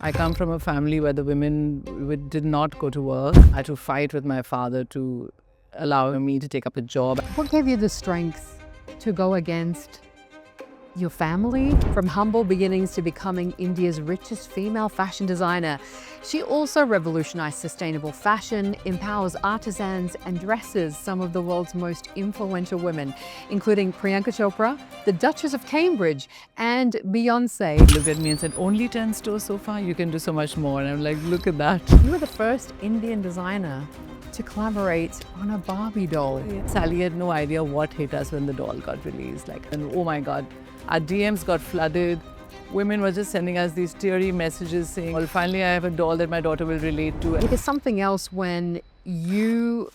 I come from a family where the women did not go to work. I had to fight with my father to allow me to take up a job. What gave you the strength to go against your family? From humble beginnings to becoming India's richest female fashion designer, she also revolutionized sustainable fashion, empowers artisans, and dresses some of the world's most influential women, including Priyanka Chopra, the Duchess of Cambridge, and Beyoncé. Looked at me and said, "Only 10 stores so far? You can do so much more." And I'm like, look at that. You were the first Indian designer to collaborate on a Barbie doll. Sally had no idea what hit us when the doll got released. And oh my God, our DMs got flooded. Women were just sending us these teary messages saying, well, finally I have a doll that my daughter will relate to. It is something else when you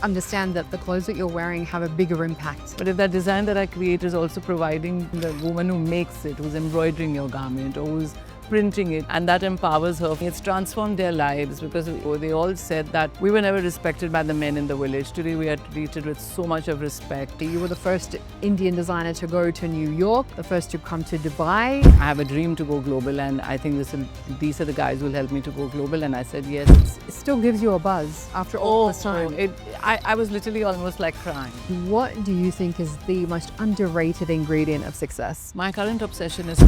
understand that the clothes that you're wearing have a bigger impact. But if that design that I create is also providing the woman who makes it, who's embroidering your garment or who's printing it, and that empowers her, it's transformed their lives, because they all said that we were never respected by the men in the village. Today we are treated with so much of respect. You were the first Indian designer to go to New York, the first to come to Dubai. I have a dream to go global, and I think these are the guys who will help me to go global, and I said yes. It still gives you a buzz after all this time. I was literally almost like crying. What do you think is the most underrated ingredient of success? My current obsession is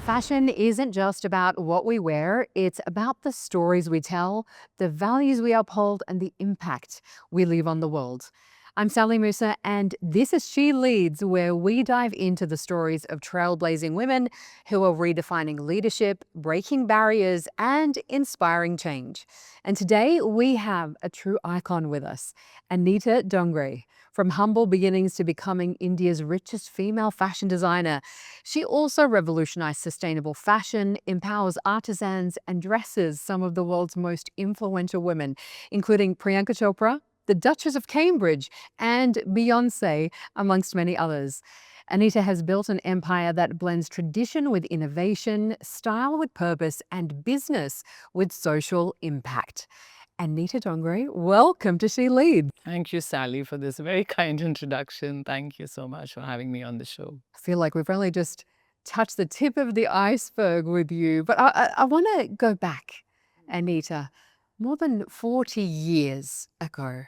Fashion isn't just about what we wear, it's about the stories we tell, the values we uphold, and the impact we leave on the world. I'm Sally Mousa, and this is She Leads, where we dive into the stories of trailblazing women who are redefining leadership, breaking barriers, and inspiring change. And today we have a true icon with us, Anita Dongre. From humble beginnings to becoming India's richest female fashion designer, she also revolutionized sustainable fashion, empowers artisans, and dresses some of the world's most influential women, including Priyanka Chopra, the Duchess of Cambridge, and Beyoncé, amongst many others. Anita has built an empire that blends tradition with innovation, style with purpose, and business with social impact. Anita Dongre, welcome to She Leads. Thank you, Sally, for this very kind introduction. Thank you so much for having me on the show. I feel like we've only just touched the tip of the iceberg with you, but I want to go back, Anita, more than 40 years ago,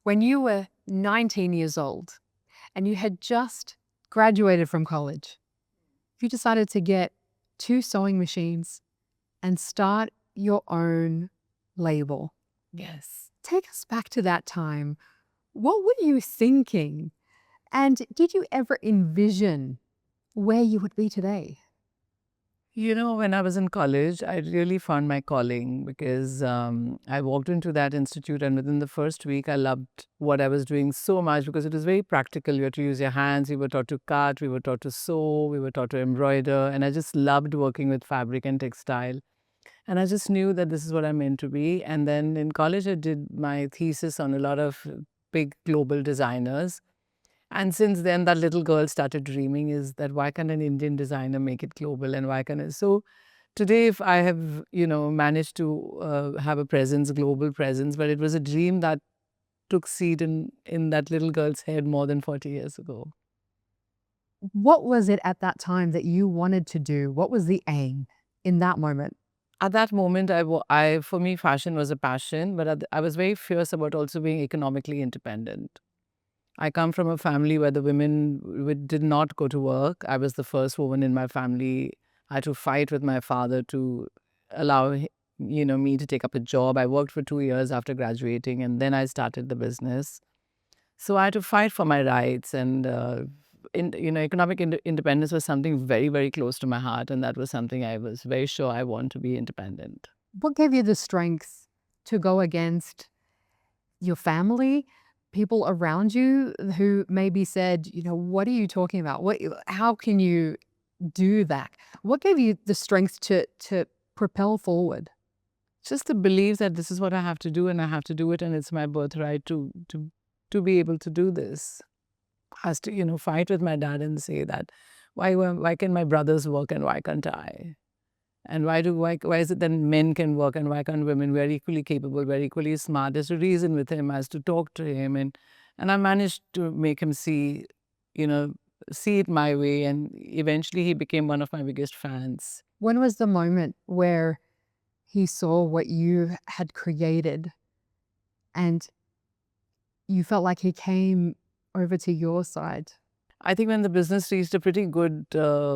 when you were 19 years old and you had just graduated from college. You decided to get 2 sewing machines and start your own label. Yes. Take us back to that time. What were you thinking? And did you ever envision where you would be today? You know, when I was in college, I really found my calling, because I walked into that institute, and within the first week, I loved what I was doing so much, because it was very practical. You had to use your hands. We were taught to cut, we were taught to sew, we were taught to embroider, and I just loved working with fabric and textile. And I just knew that this is what I'm meant to be. And then in college, I did my thesis on a lot of big global designers. And since then, that little girl started dreaming, is that why can't an Indian designer make it global, and why can't it? So today, if I have, managed to have a presence, global presence, but it was a dream that took seed in that little girl's head more than 40 years ago. What was it at that time that you wanted to do? What was the aim in that moment? At that moment, for me, fashion was a passion, but I was very fierce about also being economically independent. I come from a family where the women did not go to work. I was the first woman in my family. I had to fight with my father to allow me to take up a job. I worked for 2 years after graduating, and then I started the business. So I had to fight for my rights, and economic independence was something very, very close to my heart, and that was something I was very sure I want to be independent. What gave you the strength to go against your family, people around you who maybe said, what are you talking about? How can you do that? What gave you the strength to propel forward? Just the belief that this is what I have to do, and I have to do it, and it's my birthright to be able to do this. I has to, fight with my dad and say that why can my brothers work and why can't I? And why is it that men can work and why can't women? We're equally capable, we're equally smart. There's to reason with him, has to talk to him, and And I managed to make him you know, see it my way. And eventually he became one of my biggest fans. When was the moment where he saw what you had created and you felt like he came over to your side? I think when the business reached a pretty good, I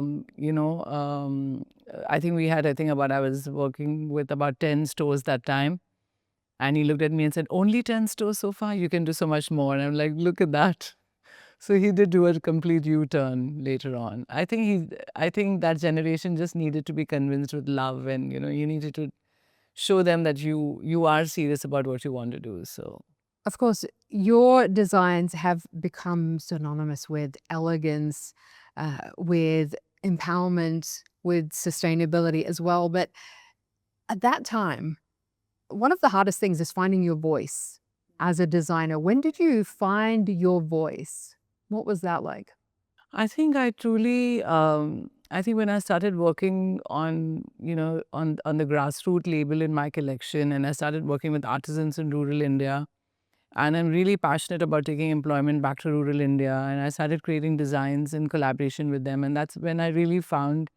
think we had, I was working with about 10 stores that time. And he looked at me and said, only 10 stores so far? You can do so much more. And I'm like, look at that. So he did do a complete U-turn later on. I think that generation just needed to be convinced with love, and you needed to show them that you are serious about what you want to do. So Of course, your designs have become synonymous with elegance, with empowerment, with sustainability as well. But at that time, one of the hardest things is finding your voice as a designer. When did you find your voice? What was that like? I think I truly, I think when I started working on, on the grassroots label in my collection, and I started working with artisans in rural India, and I'm really passionate about taking employment back to rural India, and I started creating designs in collaboration with them, and that's when I really found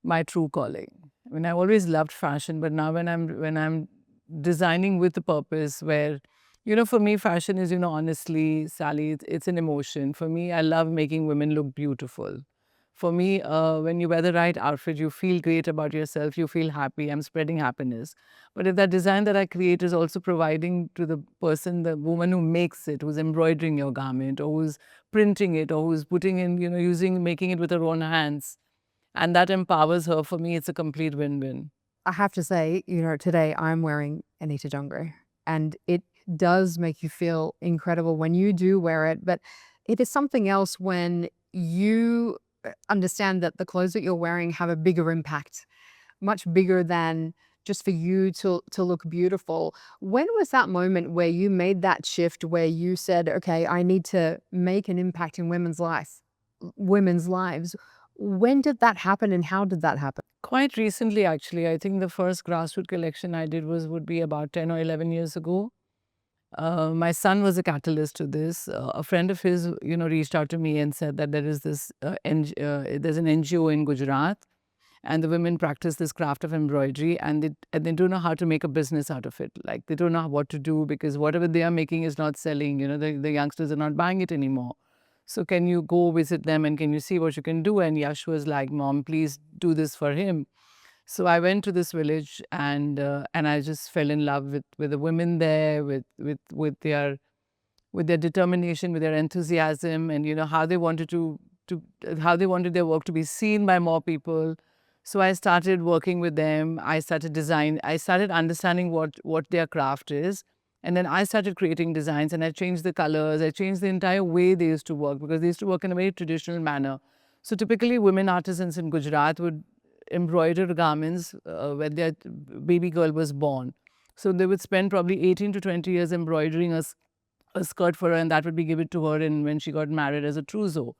my true calling. I mean, I always loved fashion, but now when I'm designing with a purpose, where for me, fashion is, honestly, Sally, it's an emotion. For me, I love making women look beautiful. For me, when you wear the right outfit, you feel great about yourself, you feel happy, I'm spreading happiness. But if that design that I create is also providing to the person, the woman who makes it, who's embroidering your garment, or who's printing it, or who's putting in, making it with her own hands, and that empowers her, for me, it's a complete win-win. I have to say, today I'm wearing Anita Dongre, and it does make you feel incredible when you do wear it. But it is something else when you understand that the clothes that you're wearing have a bigger impact, much bigger than just for you to look beautiful. When was that moment where you made that shift where you said, okay, I need to make an impact in women's lives? When did that happen and how did that happen? Quite recently, actually, I think the first grassroots collection I did would be about 10 or 11 years ago. My son was a catalyst to this. A friend of his, reached out to me and said that there's an NGO in Gujarat, and the women practice this craft of embroidery, and they don't know how to make a business out of it. Like, they don't know what to do, because whatever they are making is not selling. The youngsters are not buying it anymore. So can you go visit them, and can you see what you can do? And Yash was like, Mom, please do this for him. So I went to this village, and I just fell in love with the women there, with their determination, with their enthusiasm, and how they wanted to how they wanted their work to be seen by more people. So I started working with them. I started understanding what their craft is, and then I started creating designs, and I changed the colors. I changed the entire way they used to work, because they used to work in a very traditional manner. So typically, women artisans in Gujarat would embroider garments when their baby girl was born. So they would spend probably 18 to 20 years embroidering a skirt for her, and that would be given to her in, when she got married, as a trousseau.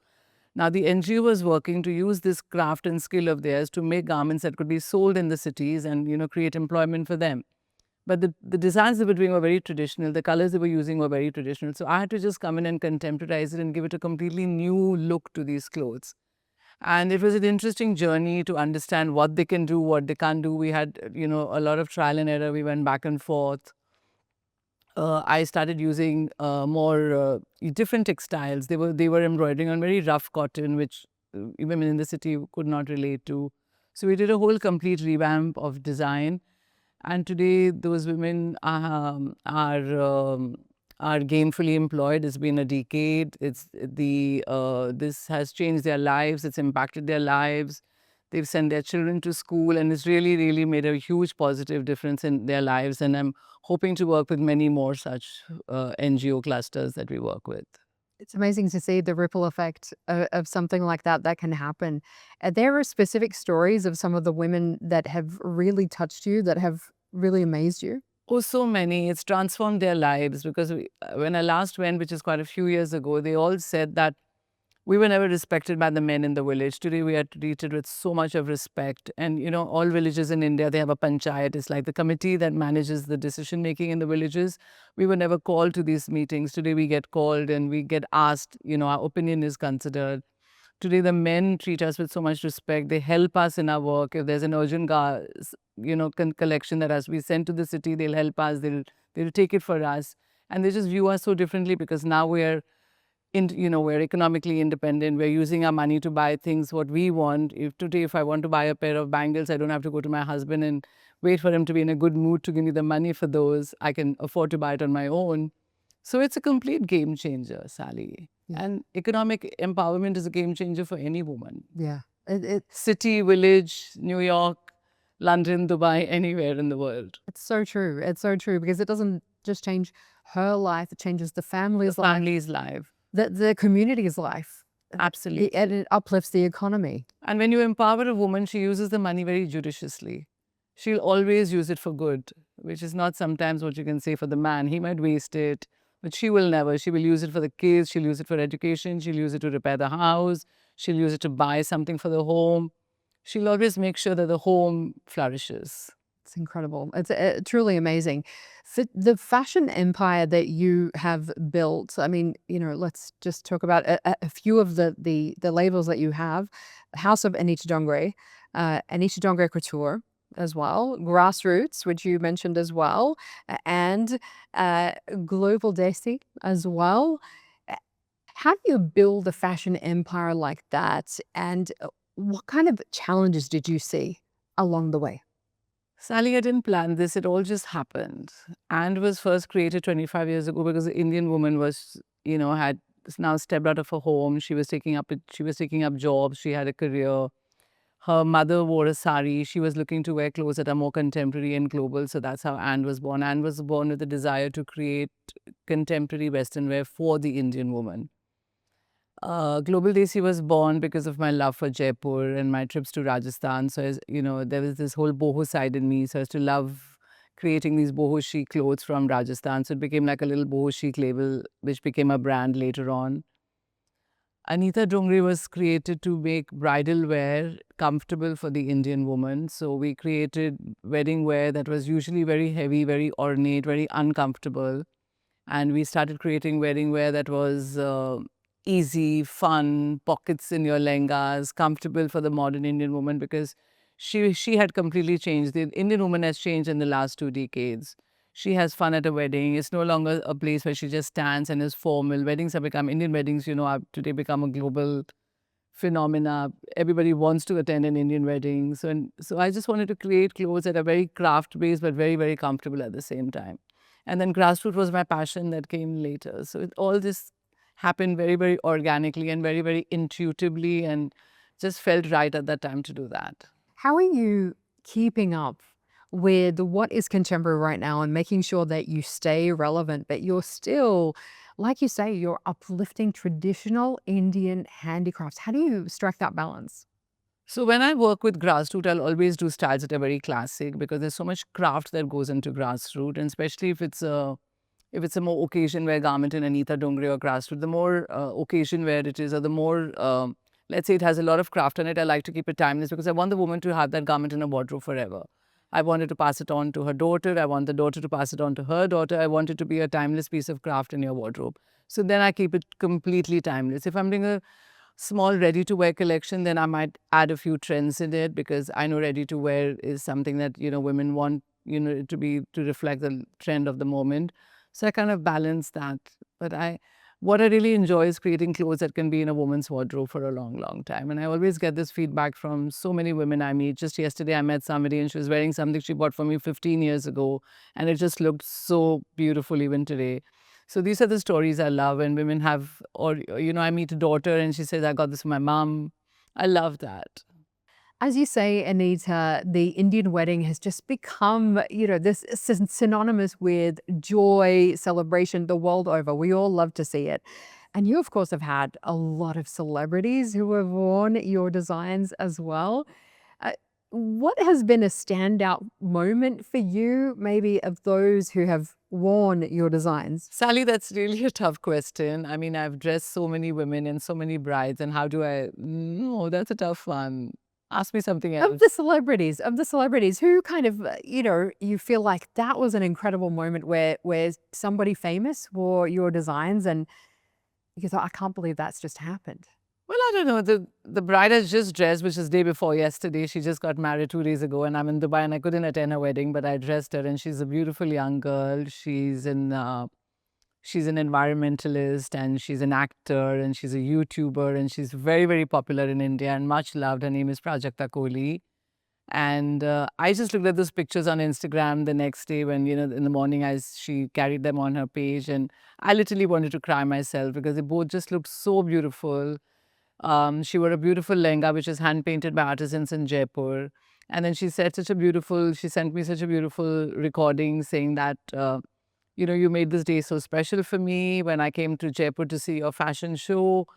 Now, the NGO was working to use this craft and skill of theirs to make garments that could be sold in the cities and, create employment for them. But the designs they were doing were very traditional. The colors they were using were very traditional. So I had to just come in and contemporize it and give it a completely new look to these clothes. And it was an interesting journey to understand what they can do, what they can't do. We had, a lot of trial and error. We went back and forth. I started using more different textiles. They were embroidering on very rough cotton, which women in the city could not relate to. So we did a whole complete revamp of design, and today those women are gainfully employed. It's been a decade. This has changed their lives. It's impacted their lives. They've sent their children to school, and it's really, really made a huge positive difference in their lives. And I'm hoping to work with many more such NGO clusters that we work with. It's amazing to see the ripple effect of something like that that can happen. There are specific stories of some of the women that have really touched you, that have really amazed you. Oh, so many. It's transformed their lives, because when I last went, which is quite a few years ago, they all said that We were never respected by the men in the village. Today, we are treated with so much of respect. And, all villages in India, they have a panchayat. It's like the committee that manages the decision making in the villages. We were never called to these meetings. Today, we get called and we get asked, our opinion is considered. Today, the men treat us with so much respect. They help us in our work. If there's an urgent collection that has to be sent to the city, they'll help us. They'll take it for us. And they just view us so differently because now we're economically independent. We're using our money to buy things what we want. If I want to buy a pair of bangles, I don't have to go to my husband and wait for him to be in a good mood to give me the money for those. I can afford to buy it on my own. So it's a complete game changer, Sally. Yeah. And economic empowerment is a game changer for any woman. Yeah. City, village, New York, London, Dubai, anywhere in the world. It's so true. It's so true because it doesn't just change her life, it changes the family's life, Family's life. the community's life. Absolutely. And it uplifts the economy. And when you empower a woman, she uses the money very judiciously. She'll always use it for good, which is not sometimes what you can say for the man. He might waste it, but she will never. She will use it for the kids. She'll use it for education. She'll use it to repair the house. She'll use it to buy something for the home. She'll always make sure that the home flourishes. It's incredible. It's truly amazing. The fashion empire that you have built, I mean, let's just talk about a few of the labels that you have. House of Anita Dongre, Anita Dongre Couture as well, Grassroots, which you mentioned as well, and Global Desi as well. How do you build a fashion empire like that? And what kind of challenges did you see along the way? Sally, I didn't plan this. It all just happened. And was first created 25 years ago because the Indian woman was, had now stepped out of her home. She was taking up jobs. She had a career. Her mother wore a sari. She was looking to wear clothes that are more contemporary and global. So that's how Anne was born. Anne was born with a desire to create contemporary Western wear for the Indian woman. Global Desi was born because of my love for Jaipur and my trips to Rajasthan. So, there was this whole boho side in me. So, I used to love creating these boho chic clothes from Rajasthan. So, it became like a little boho chic label, which became a brand later on. Anita Dongre was created to make bridal wear comfortable for the Indian woman. So, we created wedding wear that was usually very heavy, very ornate, very uncomfortable. And we started creating wedding wear that was easy, fun, pockets in your lehengas, comfortable for the modern Indian woman because she had completely changed. The Indian woman has changed in the last 2 decades. She has fun at a wedding. It's no longer a place where she just stands and is formal. Weddings have become, Indian weddings, have today become a global phenomena. Everybody wants to attend an Indian wedding. So I just wanted to create clothes that are very craft-based but very, very comfortable at the same time. And then grassroots was my passion that came later. So it all just happened very, very organically and very, very intuitively and just felt right at that time to do that. How are you keeping up with what is contemporary right now and making sure that you stay relevant, but you're still, like you say, you're uplifting traditional Indian handicrafts? How do you strike that balance? So when I work with grassroots, I'll always do styles that are very classic because there's so much craft that goes into grassroots, and especially if it's a more occasion wear garment in Anita Dongre or grassroots, the more occasion wear it is, or the more let's say it has a lot of craft on it, I like to keep it timeless because I want the woman to have that garment in a wardrobe forever. I wanted to pass it on to her daughter. I want the daughter to pass it on to her daughter. I want it to be a timeless piece of craft in your wardrobe. So then I keep it completely timeless. If I'm doing a small ready-to-wear collection, then I might add a few trends in it because I know ready-to-wear is something that, women want, to reflect the trend of the moment. So I kind of balance that. But what I really enjoy is creating clothes that can be in a woman's wardrobe for a long, long time. And I always get this feedback from so many women I meet. Just yesterday, I met somebody and she was wearing something she bought for me 15 years ago. And it just looked so beautiful even today. So these are the stories I love. And women have, or, I meet a daughter and she says, I got this from my mom. I love that. As you say, Anita, the Indian wedding has just become, this synonymous with joy, celebration the world over. We all love to see it. And you, of course, have had a lot of celebrities who have worn your designs as well. Uh, what has been a standout moment for you, maybe of those who have worn your designs? Sally, that's really a tough question. I mean, I've dressed so many women and so many brides, and how do I? No, that's a tough one. Ask me something else. Of the celebrities, who kind of, you feel like that was an incredible moment where somebody famous wore your designs and you thought, I can't believe that's just happened. Well, I don't know. The bride has just dressed, which is day before yesterday. She just got married 2 days ago, and I'm in Dubai, and I couldn't attend her wedding, but I dressed her, and she's a beautiful young girl. She's an environmentalist, and she's an actor, and she's a YouTuber, and she's very, very popular in India and much loved. Her name is Prajakta Kohli. And I just looked at those pictures on Instagram the next day when, in the morning, she carried them on her page. And I literally wanted to cry myself because they both just looked so beautiful. She wore a beautiful lehenga, which is hand painted by artisans in Jaipur. And then she sent me such a beautiful recording saying that, you made this day so special for me. When I came to Jaipur to see your fashion show,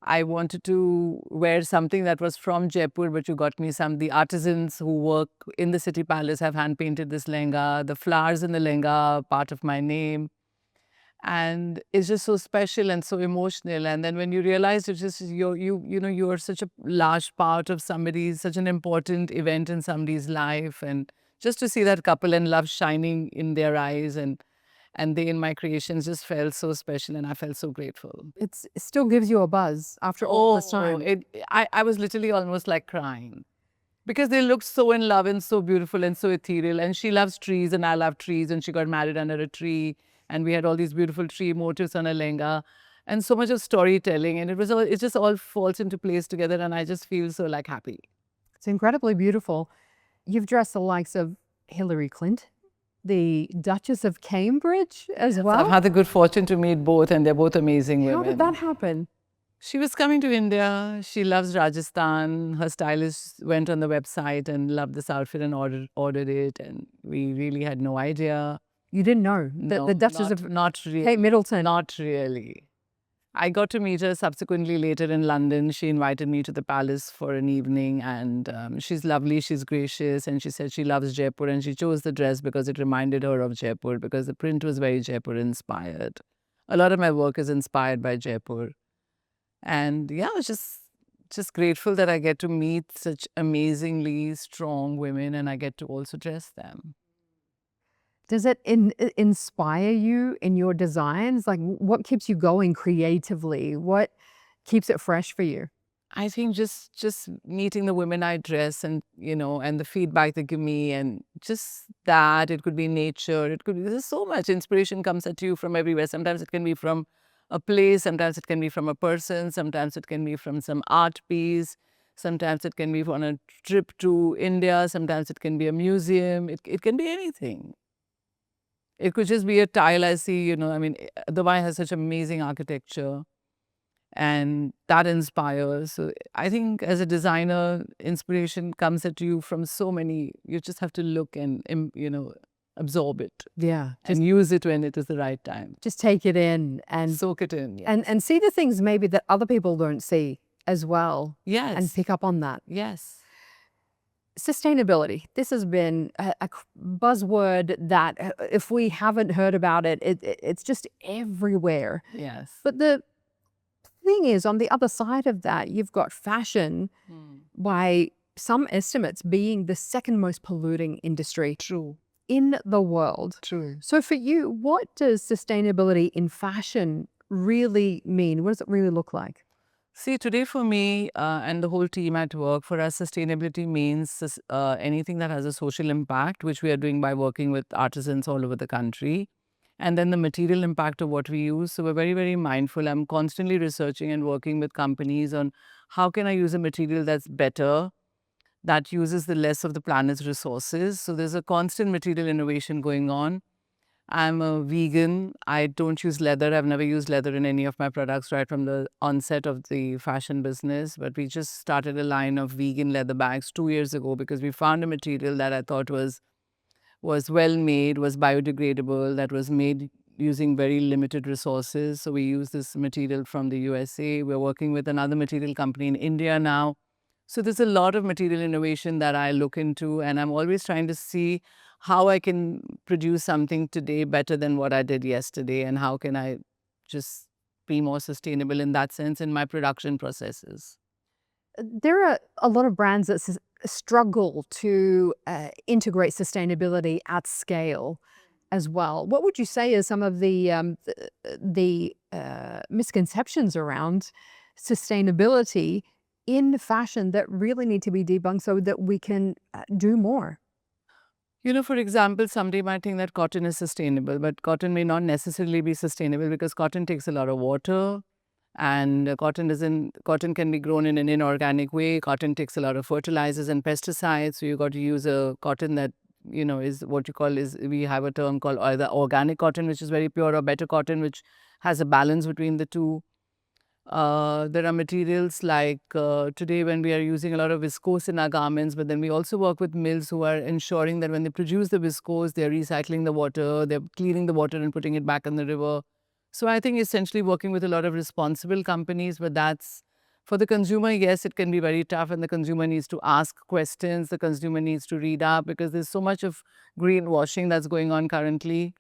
I wanted to wear something that was from Jaipur, but you got me the artisans who work in the city palace have hand painted this lehenga. The flowers in the lehenga are part of my name. And it's just so special and so emotional. And then when you realize it's just you're such a large part of such an important event in somebody's life, and just to see that couple and love shining in their eyes, and they in my creations just felt so special, and I felt so grateful. It still gives you a buzz after all this time. I was literally almost like crying because they looked so in love and so beautiful and so ethereal. And she loves trees and I love trees. And she got married under a tree. And we had all these beautiful tree motifs on a lehenga and so much of storytelling. And it just all falls into place together. And I just feel so like happy. It's incredibly beautiful. You've dressed the likes of Hillary Clinton, the Duchess of Cambridge as well. I've had the good fortune to meet both, and they're both amazing women. How did that happen? She was coming to India. She loves Rajasthan. Her stylist went on the website and loved this outfit and ordered it. And we really had no idea. You didn't know that No, the Duchess of not really. Kate Middleton. Not really. I got to meet her subsequently later in London. She invited me to the palace for an evening, and she's lovely, she's gracious, and she said she loves Jaipur, and she chose the dress because it reminded her of Jaipur, because the print was very Jaipur inspired. A lot of my work is inspired by Jaipur. And yeah, I was just grateful that I get to meet such amazingly strong women, and I get to also dress them. Does it inspire you in your designs? Like, what keeps you going creatively? What keeps it fresh for you? I think just meeting the women I dress, and and the feedback they give me, and just that it could be nature, there's so much inspiration comes at you from everywhere. Sometimes it can be from a place, sometimes it can be from a person, sometimes it can be from some art piece, sometimes it can be on a trip to India, sometimes it can be a museum, it can be anything. It could just be a tile I see, I mean, Dubai has such amazing architecture, and that inspires. So I think as a designer, inspiration comes at you from so many, you just have to look and, absorb it. Yeah. And use it when it is the right time. Just take it in and soak it in. Yes. and see the things maybe that other people don't see as well. Yes. And pick up on that. Yes. Sustainability. This has been a buzzword that if we haven't heard about it, it's just everywhere. Yes. But the thing is, on the other side of that, you've got fashion by some estimates being the second most polluting industry True. in the world. True. So for you, what does sustainability in fashion really mean? What does it really look like? See, today for me and the whole team at work, for us, sustainability means anything that has a social impact, which we are doing by working with artisans all over the country. And then the material impact of what we use. So we're very, very mindful. I'm constantly researching and working with companies on how can I use a material that's better, that uses the less of the planet's resources. So there's a constant material innovation going on. I'm a vegan. I don't use leather. I've never used leather in any of my products right from the onset of the fashion business. But we just started a line of vegan leather bags 2 years ago because we found a material that I thought was well made, was biodegradable, that was made using very limited resources. So we use this material from the USA. We're working with another material company in India now. So there's a lot of material innovation that I look into, and I'm always trying to see how I can produce something today better than what I did yesterday, and how can I just be more sustainable in that sense in my production processes. There are a lot of brands that struggle to integrate sustainability at scale as well. What would you say is some of the misconceptions around sustainability in fashion that really need to be debunked so that we can do more? For example, somebody might think that cotton is sustainable, but cotton may not necessarily be sustainable because cotton takes a lot of water, and cotton can be grown in an inorganic way. Cotton takes a lot of fertilizers and pesticides, so you got to use a cotton that is what you call is we have a term called either organic cotton, which is very pure, or better cotton, which has a balance between the two. There are materials like today when we are using a lot of viscose in our garments, but then we also work with mills who are ensuring that when they produce the viscose, they're recycling the water, they're cleaning the water and putting it back in the river. So I think essentially working with a lot of responsible companies, but that's for the consumer, yes, it can be very tough, and the consumer needs to ask questions, the consumer needs to read up because there's so much of greenwashing that's going on currently.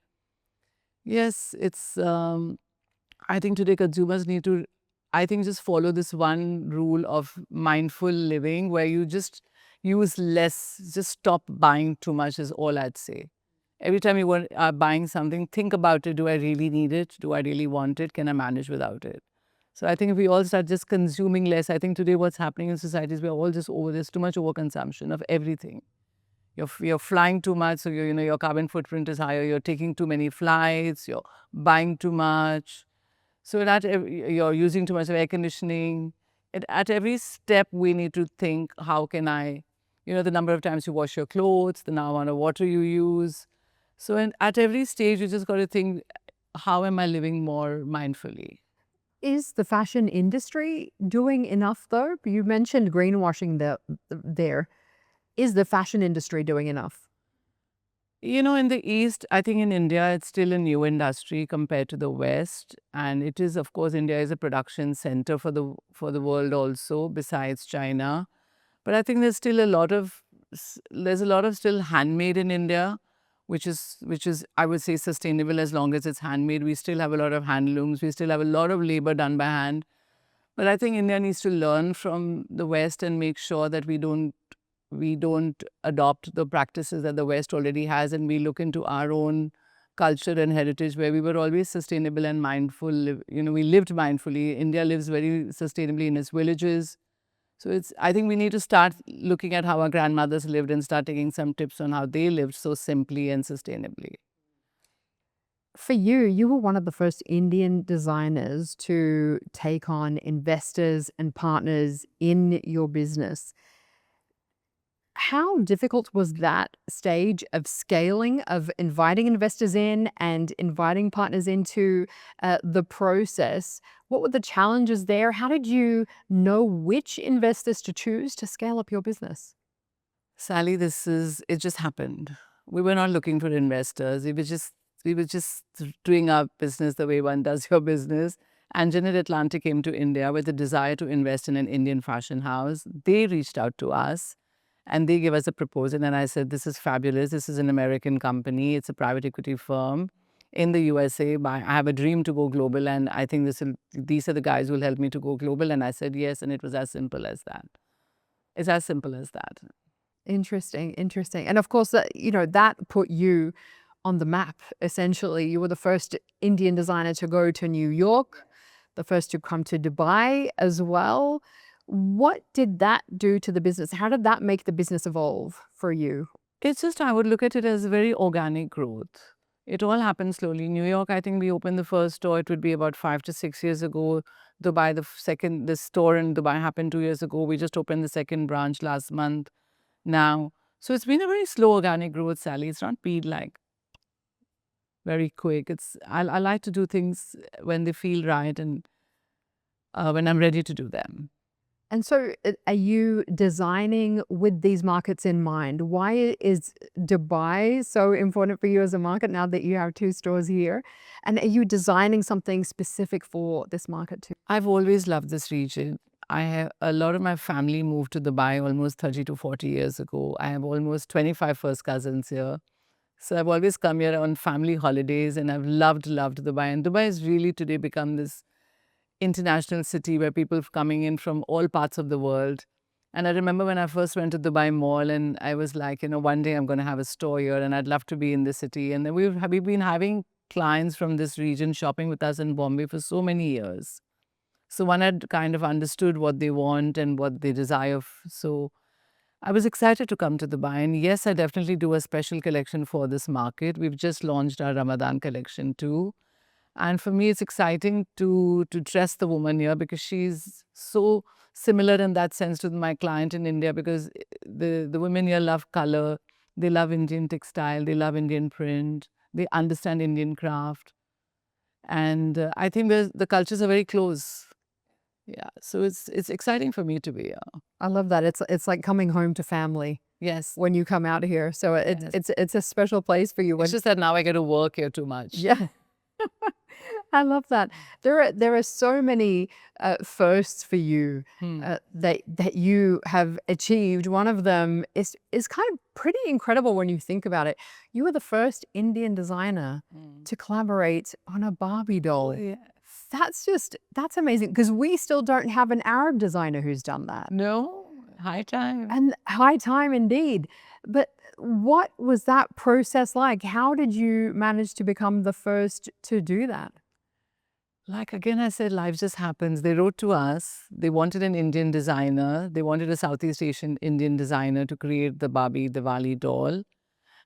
Yes, I think today consumers need to, I think, just follow this one rule of mindful living where you just use less, just stop buying too much, is all I'd say. Every time are buying something, think about it. Do I really need it? Do I really want it? Can I manage without it? So I think if we all start just consuming less, I think today what's happening in society is we're all just over this, too much overconsumption of everything. You're flying too much, so your carbon footprint is higher. You're taking too many flights. You're buying too much. So you're using too much of air conditioning. At every step, we need to think, how can I, the number of times you wash your clothes, the amount of water you use. So at every stage, you just got to think, how am I living more mindfully? Is the fashion industry doing enough though? You mentioned greenwashing there. Is the fashion industry doing enough? In the East, I think in India, it's still a new industry compared to the West. And it is, of course, India is a production center for the world also, besides China. But I think there's a lot of still handmade in India, which is I would say sustainable as long as it's handmade. We still have a lot of handlooms. We still have a lot of labor done by hand. But I think India needs to learn from the West and make sure that we don't adopt the practices that the West already has, and we look into our own culture and heritage where we were always sustainable and mindful. We lived mindfully. India lives very sustainably in its villages. So I think we need to start looking at how our grandmothers lived and start taking some tips on how they lived so simply and sustainably. For you, you were one of the first Indian designers to take on investors and partners in your business. How difficult was that stage of scaling, of inviting investors in and inviting partners into the process? What were the challenges there? How did you know which investors to choose to scale up your business? Sally, it just happened. We were not looking for investors. We were just doing our business the way one does your business. And Janet Atlantic came to India with a desire to invest in an Indian fashion house. They reached out to us and they gave us a proposal. And I said, this is fabulous. This is an American company. It's a private equity firm in the USA. I have a dream to go global. And I think these are the guys who will help me to go global. And I said yes. And it was as simple as that. It's as simple as that. Interesting, interesting. And of course, that put you on the map, essentially. You were the first Indian designer to go to New York, the first to come to Dubai as well. What did that do to the business? How did that make the business evolve for you? It's just, I would look at it as very organic growth. It all happened slowly. New York, I think we opened the first store, it would be about 5 to 6 years ago. Dubai, the store in Dubai happened 2 years ago. We just opened the second branch last month now. So it's been a very slow organic growth, Sally. It's not been like very quick. I like to do things when they feel right and when I'm ready to do them. And so, are you designing with these markets in mind? Why is Dubai so important for you as a market now that you have 2 stores here? And are you designing something specific for this market too? I've always loved this region. I have a lot of my family moved to Dubai almost 30 to 40 years ago. I have almost 25 first cousins here. So I've always come here on family holidays and I've loved Dubai. And Dubai has really today become this international city where people are coming in from all parts of the world. And I remember when I first went to Dubai Mall and I was like, one day I'm going to have a store here and I'd love to be in the city. And then we've been having clients from this region shopping with us in Bombay for so many years. So one had kind of understood what they want and what they desire. So I was excited to come to Dubai. And yes, I definitely do a special collection for this market. We've just launched our Ramadan collection too. And for me, it's exciting to dress the woman here because she's so similar in that sense to my client in India because the women here love color, they love Indian textile, they love Indian print, they understand Indian craft. And I think the cultures are very close. Yeah, so it's exciting for me to be here. I love that. It's like coming home to family Yes. when you come out here. So Yes. it's a special place for you. It's just that now I get to work here too much. Yeah. I love that. There are so many firsts for you that you have achieved. One of them is kind of pretty incredible when you think about it. You were the first Indian designer to collaborate on a Barbie doll. Yeah. That's amazing because we still don't have an Arab designer who's done that. No, high time. And high time indeed. But what was that process like? How did you manage to become the first to do that? Like again, I said, life just happens. They wrote to us. They wanted an Indian designer. They wanted a Southeast Asian Indian designer to create the Barbie Diwali doll.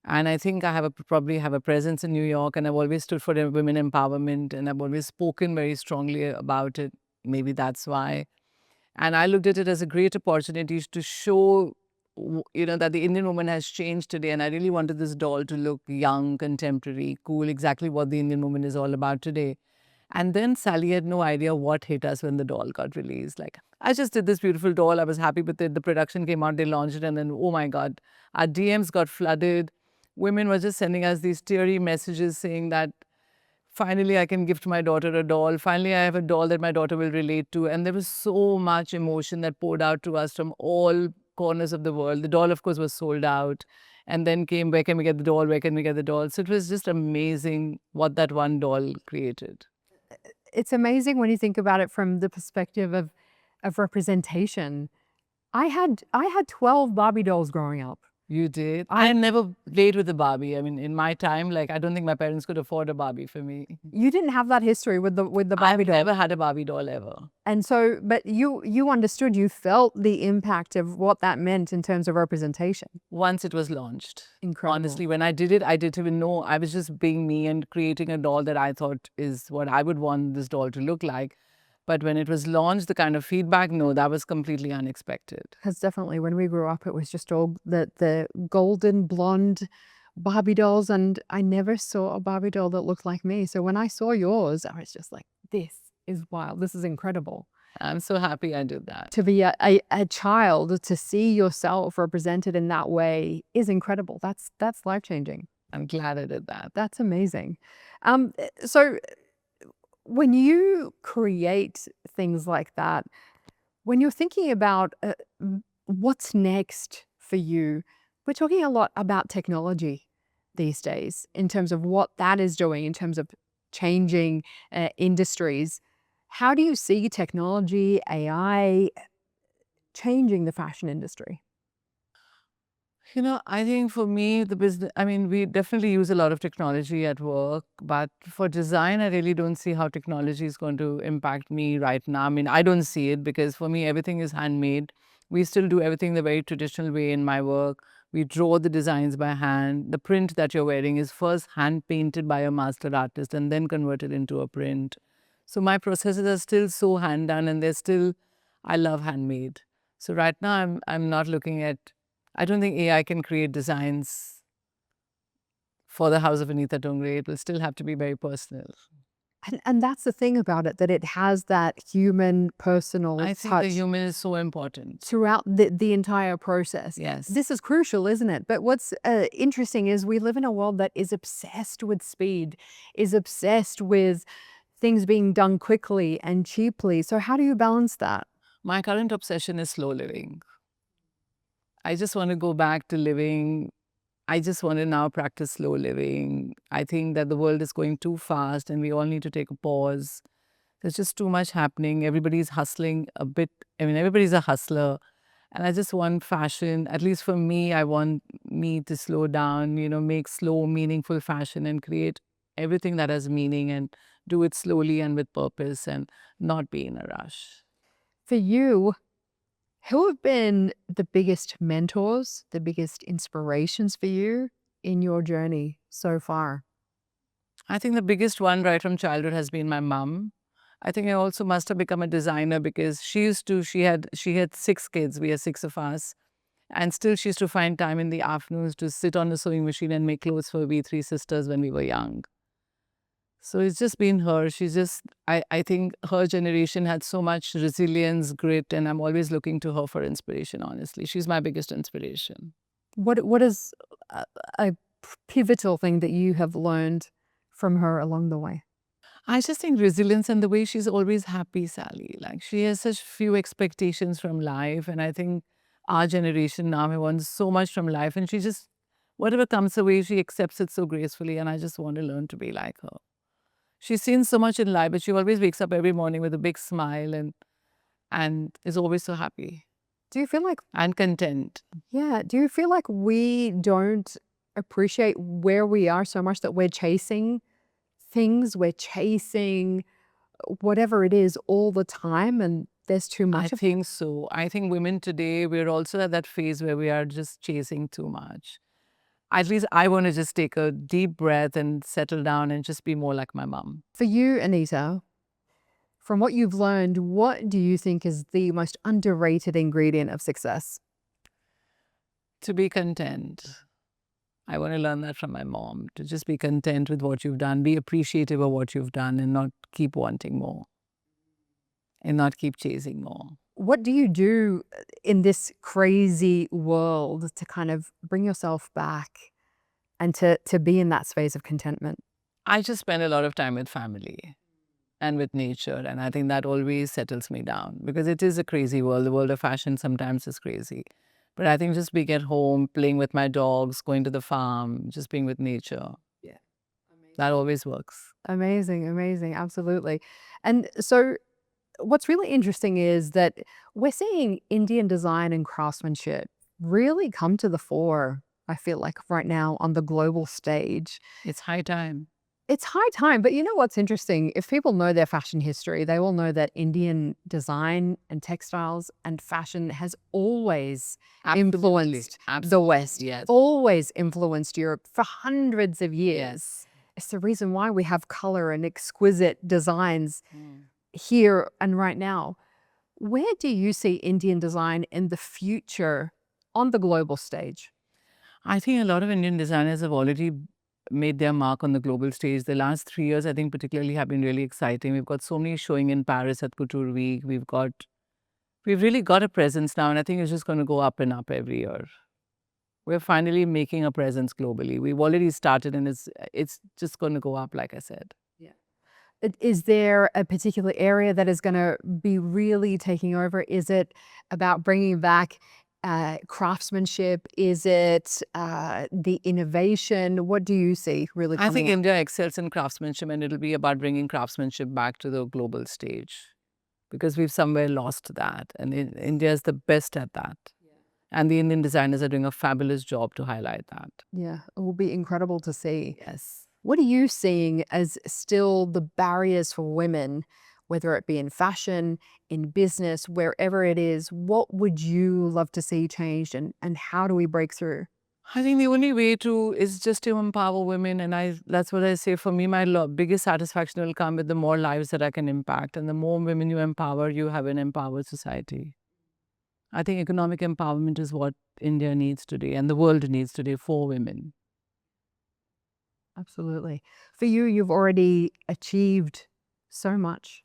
And I think I probably have a presence in New York, and I've always stood for women empowerment, and I've always spoken very strongly about it. Maybe that's why. And I looked at it as a great opportunity to show, that the Indian woman has changed today. And I really wanted this doll to look young, contemporary, cool, exactly what the Indian woman is all about today. And then Sally had no idea what hit us when the doll got released. Like, I just did this beautiful doll. I was happy with it. The production came out, they launched it, and then, oh my God, our DMs got flooded. Women were just sending us these teary messages saying that finally I can gift my daughter a doll. Finally, I have a doll that my daughter will relate to. And there was so much emotion that poured out to us from all corners of the world. The doll, of course, was sold out. And then came, where can we get the doll? Where can we get the doll? So it was just amazing what that one doll created. It's amazing when you think about it from the perspective of representation. I had 12 Barbie dolls growing up. You did? I never played with a Barbie. I mean, in my time, like, I don't think my parents could afford a Barbie for me. You didn't have that history with the Barbie doll. I've never had a Barbie doll ever. And so, but you understood, you felt the impact of what that meant in terms of representation. Once it was launched. Incredible. Honestly, when I did it, I didn't even know. I was just being me and creating a doll that I thought is what I would want this doll to look like. But when it was launched, the kind of feedback, no, that was completely unexpected. Because definitely when we grew up, it was just all the golden blonde Barbie dolls. And I never saw a Barbie doll that looked like me. So when I saw yours, I was just like, this is wild. This is incredible. I'm so happy I did that. To be a child, to see yourself represented in that way is incredible. That's life-changing. I'm glad I did that. That's amazing. So when you create things like that, when you're thinking about what's next for you, we're talking a lot about technology these days in terms of what that is doing, in terms of changing industries. How do you see technology, AI, changing the fashion industry? I think for me, the business, I mean, we definitely use a lot of technology at work, but for design, I really don't see how technology is going to impact me right now. I mean, I don't see it because for me, everything is handmade. We still do everything the very traditional way in my work. We draw the designs by hand. The print that you're wearing is first hand painted by a master artist and then converted into a print. So my processes are still so hand done and I love handmade. So right now, I'm not looking at, I don't think AI can create designs for the house of Anita Dongre. It will still have to be very personal. And that's the thing about it, that it has that human, personal I think touch the human is so important. throughout the entire process. Yes. This is crucial, isn't it? But what's interesting is we live in a world that is obsessed with speed, is obsessed with things being done quickly and cheaply. So how do you balance that? My current obsession is slow living. I just want to go back to living. I just want to now practice slow living. I think that the world is going too fast and we all need to take a pause. There's just too much happening. Everybody's hustling a bit. I mean, everybody's a hustler. And I just want fashion, at least for me, I want me to slow down, make slow, meaningful fashion and create everything that has meaning and do it slowly and with purpose and not be in a rush. For you, who have been the biggest mentors, the biggest inspirations for you in your journey so far? I think the biggest one right from childhood has been my mum. I think I also must have become a designer because she had 6 kids. We are 6 of us. And still she used to find time in the afternoons to sit on the sewing machine and make clothes for we 3 sisters when we were young. So it's just been her. I think her generation had so much resilience, grit, and I'm always looking to her for inspiration, honestly. She's my biggest inspiration. What is a pivotal thing that you have learned from her along the way? I just think resilience and the way she's always happy, Sally. Like she has such few expectations from life. And I think our generation now wants so much from life. And she just, whatever comes her way, she accepts it so gracefully. And I just want to learn to be like her. She's seen so much in life, but she always wakes up every morning with a big smile and is always so happy Do you feel like, and content. yeah, do you feel like we don't appreciate where we are so much that we're chasing things, we're chasing whatever it is all the time, and there's too I much of it? think so. I think women today, we're also at that phase where we are just chasing too much. At least I want to just take a deep breath and settle down and just be more like my mom. For you, Anita, from what you've learned, what do you think is the most underrated ingredient of success? To be content. I want to learn that from my mom, to just be content with what you've done, be appreciative of what you've done and not keep wanting more and not keep chasing more. What do you do in this crazy world to kind of bring yourself back and to be in that space of contentment? I just spend a lot of time with family and with nature. And I think that always settles me down because it is a crazy world. The world of fashion sometimes is crazy. But I think just being at home, playing with my dogs, going to the farm, just being with nature, Yeah. that always works. Amazing, amazing, absolutely. And so what's really interesting is that we're seeing Indian design and craftsmanship really come to the fore, I feel like right now on the global stage. It's high time. It's high time, but you know what's interesting? If people know their fashion history, they will know that Indian design and textiles and fashion has always influenced the Absolutely. West, Yes. always influenced Europe for hundreds of years. Yes. It's the reason why we have color and exquisite designs Mm. here and right now. Where do you see Indian design in the future on the global stage? I think a lot of Indian designers have already made their mark on the global stage. The last 3 years, I think, particularly have been really exciting. We've got so many showing in Paris at Couture Week. We've really got a presence now, and I think it's just going to go up and up every year. We're finally making a presence globally. We've already started, and it's just going to go up, like I said. Is there a particular area that is going to be really taking over? Is it about bringing back craftsmanship? Is it the innovation? What do you see really I think coming out? India excels in craftsmanship, and it'll be about bringing craftsmanship back to the global stage because we've somewhere lost that, and India is the best at that. And the Indian designers are doing a fabulous job to highlight that. Yeah, it will be incredible to see. Yes. What are you seeing as still the barriers for women, whether it be in fashion, in business, wherever it is? What would you love to see changed, and how do we break through? I think the only way to is just to empower women, and that's what I say. For me, my biggest satisfaction will come with the more lives that I can impact, and the more women you empower, you have an empowered society. I think economic empowerment is what India needs today, and the world needs today for women. Absolutely. For you, you've already achieved so much.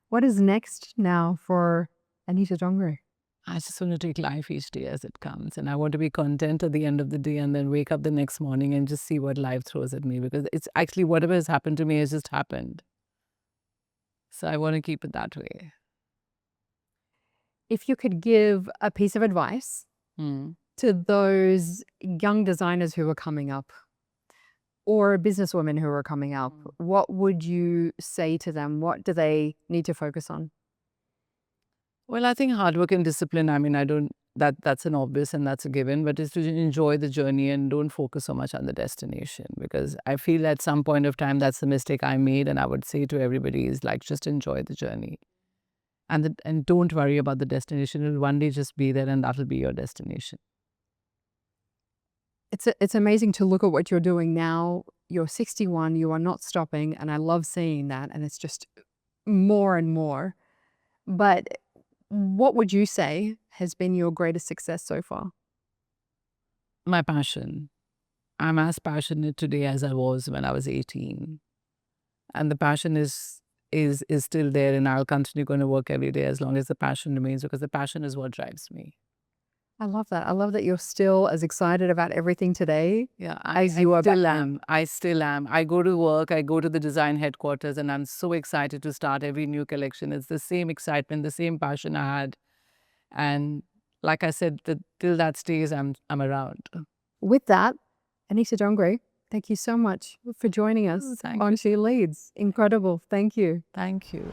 What is next now for Anita Dongre? I just want to take life each day as it comes, and I want to be content at the end of the day, and then wake up the next morning and just see what life throws at me because it's actually whatever has happened to me has just happened. So I want to keep it that way. If you could give a piece of advice Hmm. to those young designers who are coming up or businesswomen who are coming up, what would you say to them? What do they need to focus on? Well, I think hard work and discipline, I mean, I don't, that's an obvious and that's a given, but is to enjoy the journey and don't focus so much on the destination. Because I feel at some point of time, that's the mistake I made. And I would say to everybody is like, just enjoy the journey. And don't worry about the destination. It'll one day just be there and that'll be your destination. It's amazing to look at what you're doing now. You're 61, you are not stopping, and I love seeing that, and it's just more and more. But what would you say has been your greatest success so far? My passion. I'm as passionate today as I was when I was 18. And the passion is still there, and I'll continue going to work every day as long as the passion remains, because the passion is what drives me. I love that. I love that you're still as excited about everything today Yeah, as I you were back still then. am. I still am. I go to work, I go to the design headquarters, and I'm so excited to start every new collection. It's the same excitement, the same passion I had. And like I said, till that stays, I'm around. With that, Anita Dongre, thank you so much for joining us Thank on you. She Leads. Incredible. Thank you. Thank you.